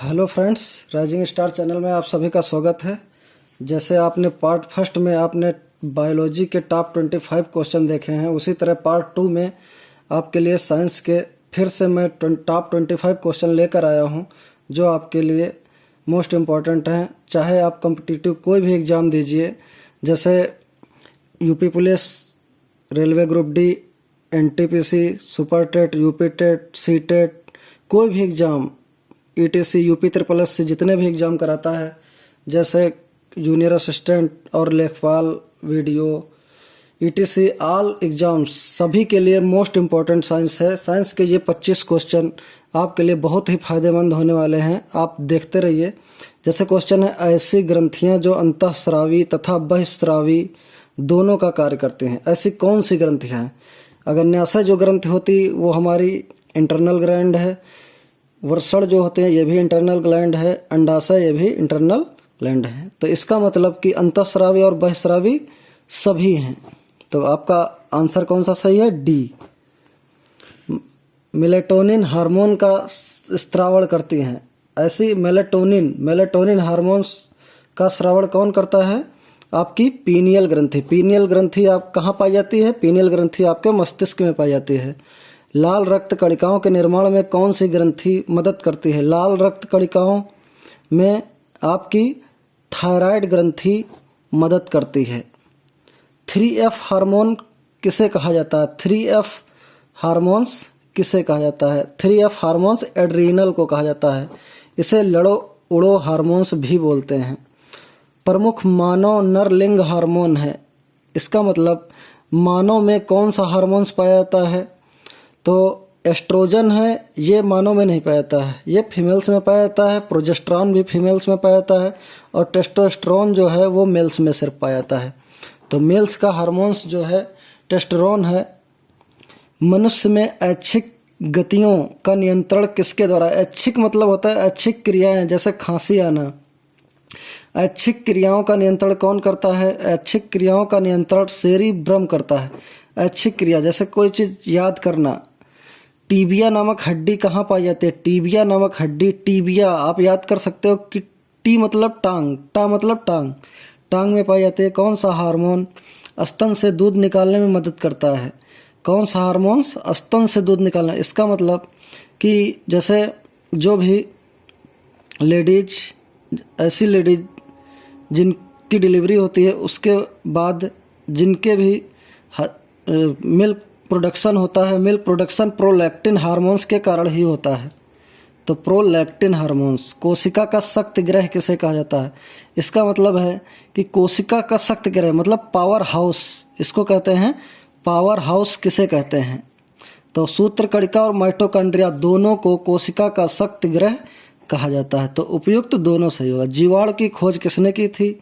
Hello friends, rising star channel में आप सभी का स्वागत है। जैसे आपने पार्ट फर्स्ट में आपने बायोलॉजी के टॉप 25 क्वेश्चन देखे हैं, उसी तरह पार्ट 2 में आपके लिए साइंस के फिर से मैं टॉप 25 क्वेश्चन लेकर आया हूं, जो आपके लिए मोस्ट इम्पॉर्टेंट हैं। चाहे आप कॉम्पिटिटिव कोई भी एग्ज़ाम दीजिए, जैसे UP police, railway group D, NTPC, super TET, UP TET, C TET, कोई भी exam, ETC, UP triple S से जितने भी एग्ज़ाम कराता है, जैसे जूनियर असिस्टेंट और लेखपाल, वीडियो, ईटीसी, ऑल एग्ज़ाम्स सभी के लिए मोस्ट इम्पॉर्टेंट साइंस है। साइंस के ये 25 क्वेश्चन आपके लिए बहुत ही फायदेमंद होने वाले हैं, आप देखते रहिए। जैसे क्वेश्चन है, ऐसी ग्रंथियां जो अंतःस्रावी तथा बहिःस्रावी दोनों का कार्य करती हैं, ऐसी कौन सी ग्रंथियां हैं? अग्न्याशय जो ग्रंथि होती वो हमारी इंटरनल ग्लैंड है, वृषण जो होते हैं ये भी इंटरनल ग्लैंड है, अंडाशय ये भी इंटरनल ग्लैंड है। तो इसका मतलब कि अंतःस्रावी और बहिःस्रावी सभी हैं। तो आपका आंसर कौन सा सही है? डी। मेलेटोनिन हार्मोन का स्रावण करती हैं, ऐसी मेलेटोनिन हार्मोन्स का स्रावण कौन करता है? आपकी पीनियल ग्रंथि। पीनियल ग्रंथि आप कहाँ पाई जाती है? पीनियल ग्रंथि आपके मस्तिष्क में पाई जाती है। लाल रक्त कणिकाओं के निर्माण में कौन सी ग्रंथि मदद करती है? लाल रक्त कणिकाओं में आपकी थायराइड ग्रंथि मदद करती है। 3F हार्मोन किसे कहा जाता है? 3F हार्मोन्स किसे कहा जाता है? 3F हार्मोन्स एड्रीनल को कहा जाता है। इसे लड़ो उड़ो हार्मोन्स भी बोलते हैं। प्रमुख मानव नरलिंग हार्मोन है, इसका मतलब मानव में कौन सा हार्मोन्स पाया जाता है? तो एस्ट्रोजन है, ये मानव में नहीं पाया जाता है, ये फीमेल्स में पाया जाता है। प्रोजेस्टेरॉन भी फीमेल्स में पाया जाता है और टेस्टोस्टेरोन जो है वो मेल्स में सिर्फ पाया जाता है। तो मेल्स का हार्मोन्स जो है टेस्टोस्टेरोन है। मनुष्य में ऐच्छिक गतियों का नियंत्रण किसके द्वारा? ऐच्छिक मतलब होता है ऐच्छिक क्रियाएं, जैसे खांसी आना। ऐच्छिक क्रियाओं का नियंत्रण कौन करता है? ऐच्छिक क्रियाओं का नियंत्रण सेरिब्रम करता है। ऐच्छिक क्रिया जैसे कोई चीज़ याद करना। टीबिया नामक हड्डी कहाँ पाई जाती है? टीबिया नामक हड्डी, टीबिया आप याद कर सकते हो कि टी मतलब टांग, टा मतलब टांग, टांग में पाई जाती है। कौन सा हार्मोन स्तन से दूध निकालने में मदद करता है? कौन सा हार्मोन स्तन से दूध निकालना? इसका मतलब कि जैसे जो भी लेडीज, ऐसी लेडीज जिनकी डिलीवरी होती है, उसके बाद जिनके भी मिल्क प्रोडक्शन होता है, मिल्क प्रोडक्शन प्रोलैक्टिन हार्मोन्स के कारण ही होता है। तो प्रोलैक्टिन हार्मोन्स। कोशिका का शक्ति ग्रह किसे कहा जाता है? इसका मतलब है कि कोशिका का शक्ति ग्रह मतलब पावर हाउस, इसको कहते हैं पावर हाउस। किसे कहते हैं? तो सूत्रकणिका और माइटोकॉन्ड्रिया दोनों को कोशिका का शक्ति ग्रह कहा जाता है। तो उपयुक्त दोनों सही होगा। जीवाणु की खोज किसने की थी?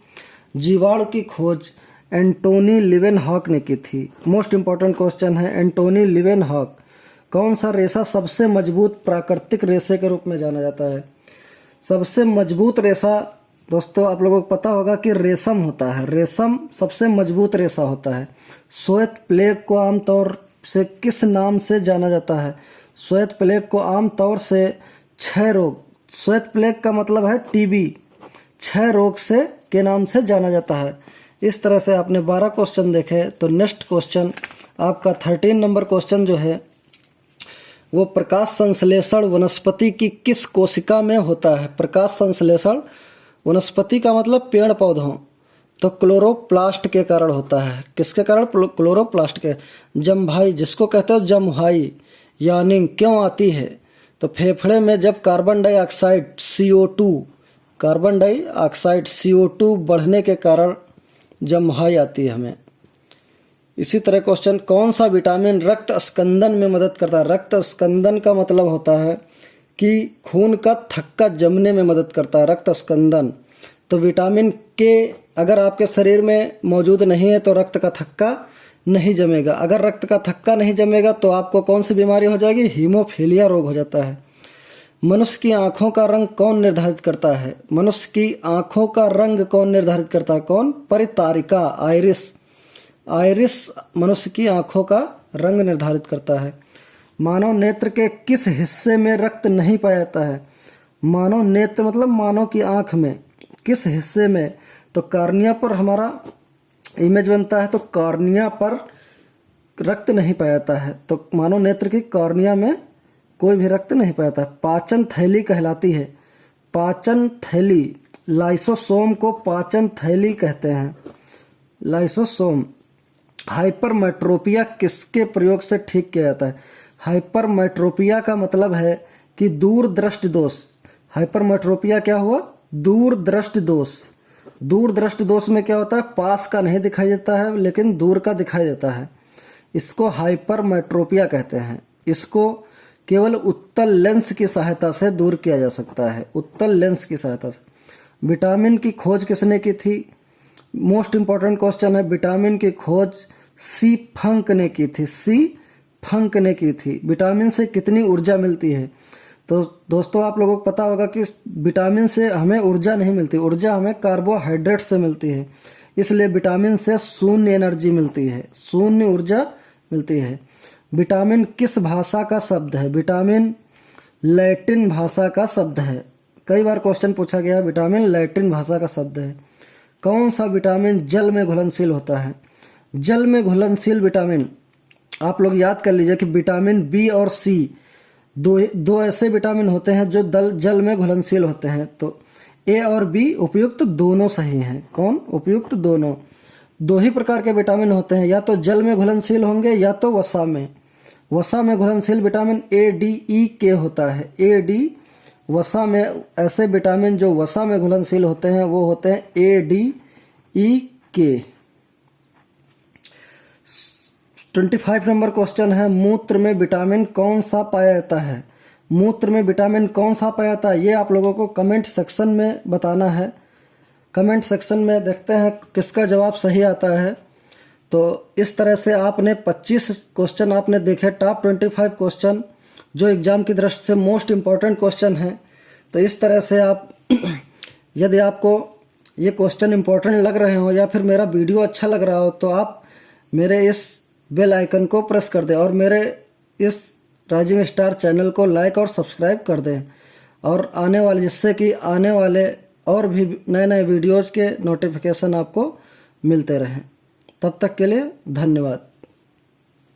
जीवाणु की खोज एंटोनी लिवेनहॉक ने की थी। मोस्ट इंपॉर्टेंट क्वेश्चन है, एंटोनी लिवेनहॉक। कौन सा रेशा सबसे मजबूत प्राकृतिक रेशे के रूप में जाना जाता है? सबसे मजबूत रेशा दोस्तों आप लोगों को पता होगा कि रेशम होता है। रेशम सबसे मजबूत रेशा होता है। श्वेत प्लेग को आमतौर से किस नाम से जाना जाता है? श्वेत प्लेग को आमतौर से क्षय रोग, श्वेत प्लेग का मतलब है टीबी, क्षय रोग से के नाम से जाना जाता है। इस तरह से आपने 12 क्वेश्चन देखे। तो नेक्स्ट क्वेश्चन आपका 13 नंबर क्वेश्चन जो है वो प्रकाश संश्लेषण वनस्पति की किस कोशिका में होता है? प्रकाश संश्लेषण वनस्पति का मतलब पेड़ पौधों, तो क्लोरोप्लास्ट के कारण होता है। किसके कारण? क्लोरोप्लास्ट के। जमभाई जिसको कहते हो जमहाई यानी क्यों आती है? तो फेफड़े में जब कार्बन डाइऑक्साइड CO2 बढ़ने के कारण जमहाई आती है हमें। इसी तरह क्वेश्चन, कौन सा विटामिन रक्त स्कंदन में मदद करता है? रक्त स्कंदन का मतलब होता है कि खून का थक्का जमने में मदद करता है, रक्त स्कंदन। तो विटामिन के अगर आपके शरीर में मौजूद नहीं है तो रक्त का थक्का नहीं जमेगा। अगर रक्त का थक्का नहीं जमेगा तो आपको कौन सी बीमारी हो जाएगी? हीमोफीलिया रोग हो जाता है। मनुष्य की आंखों का रंग कौन निर्धारित करता है? मनुष्य की आंखों का रंग कौन निर्धारित करता है? कौन? परितारिका, आइरिस। आइरिस मनुष्य की आंखों का रंग निर्धारित करता है। मानव नेत्र के किस हिस्से में रक्त नहीं पाया जाता है? मानव नेत्र मतलब मानव की आँख में किस हिस्से में, तो कार्निया पर हमारा इमेज बनता है, तो कार्निया पर रक्त नहीं पाया जाता है, तो मानव नेत्र की कार्निया में कोई भी रक्त नहीं पाया जाता है। पाचन थैली कहलाती है, पाचन थैली, लाइसोसोम को पाचन थैली कहते हैं, लाइसोसोम। हाइपरमेट्रोपिया किसके प्रयोग से ठीक किया जाता है? हाइपरमेट्रोपिया का मतलब है कि दूरदृष्टि दोष। हाइपरमेट्रोपिया क्या हुआ? दूरदृष्टि दोष। दूरदृष्टि दोष में क्या होता है? पास का नहीं दिखाई देता है लेकिन दूर का दिखाई देता है, इसको हाइपरमेट्रोपिया कहते हैं। इसको केवल उत्तल लेंस की सहायता से दूर किया जा सकता है, उत्तल लेंस की सहायता से। विटामिन की खोज किसने की थी? मोस्ट इंपॉर्टेंट क्वेश्चन है। विटामिन की खोज सी फंक ने की थी, सी फंक ने की थी। विटामिन से कितनी ऊर्जा मिलती है? तो दोस्तों आप लोगों को पता होगा कि विटामिन से हमें ऊर्जा नहीं मिलती, ऊर्जा हमें कार्बोहाइड्रेट से मिलती है, इसलिए विटामिन से शून्य एनर्जी मिलती है, शून्य ऊर्जा मिलती है। विटामिन किस भाषा का शब्द है? विटामिन लैटिन भाषा का शब्द है, कई बार क्वेश्चन पूछा गया है। विटामिन लैटिन भाषा का शब्द है। कौन सा विटामिन जल में घुलनशील होता है? जल में घुलनशील विटामिन आप लोग याद कर लीजिए कि विटामिन बी और सी दो ऐसे विटामिन होते हैं जो जल में घुलनशील होते हैं, तो ए और बी उपयुक्त दोनों सही हैं। कौन? उपयुक्त दोनों। दो ही प्रकार के विटामिन होते हैं, या तो जल में घुलनशील होंगे या तो वसा में। वसा में घुलनशील विटामिन ए डी ई के होता है, ए डी। वसा में ऐसे विटामिन जो वसा में घुलनशील होते हैं वो होते हैं ए डी ई के। 25 नंबर क्वेश्चन है, मूत्र में विटामिन कौन सा पाया जाता है? मूत्र में विटामिन कौन सा पाया जाता है ये आप लोगों को कमेंट सेक्शन में बताना है। कमेंट सेक्शन में देखते हैं किसका जवाब सही आता है। तो इस तरह से आपने 25 क्वेश्चन आपने देखे, टॉप 25 क्वेश्चन जो एग्जाम की दृष्टि से मोस्ट इम्पॉर्टेंट क्वेश्चन हैं। तो इस तरह से आप यदि आपको ये क्वेश्चन इम्पोर्टेंट लग रहे हो या फिर मेरा वीडियो अच्छा लग रहा हो तो आप मेरे इस बेल आइकन को प्रेस कर दें और मेरे इस राइजिंग स्टार चैनल को लाइक और सब्सक्राइब कर दें, और आने वाले जिससे कि आने वाले और भी नए नए वीडियोज़ के नोटिफिकेशन आपको मिलते रहें। तब तक के लिए धन्यवाद।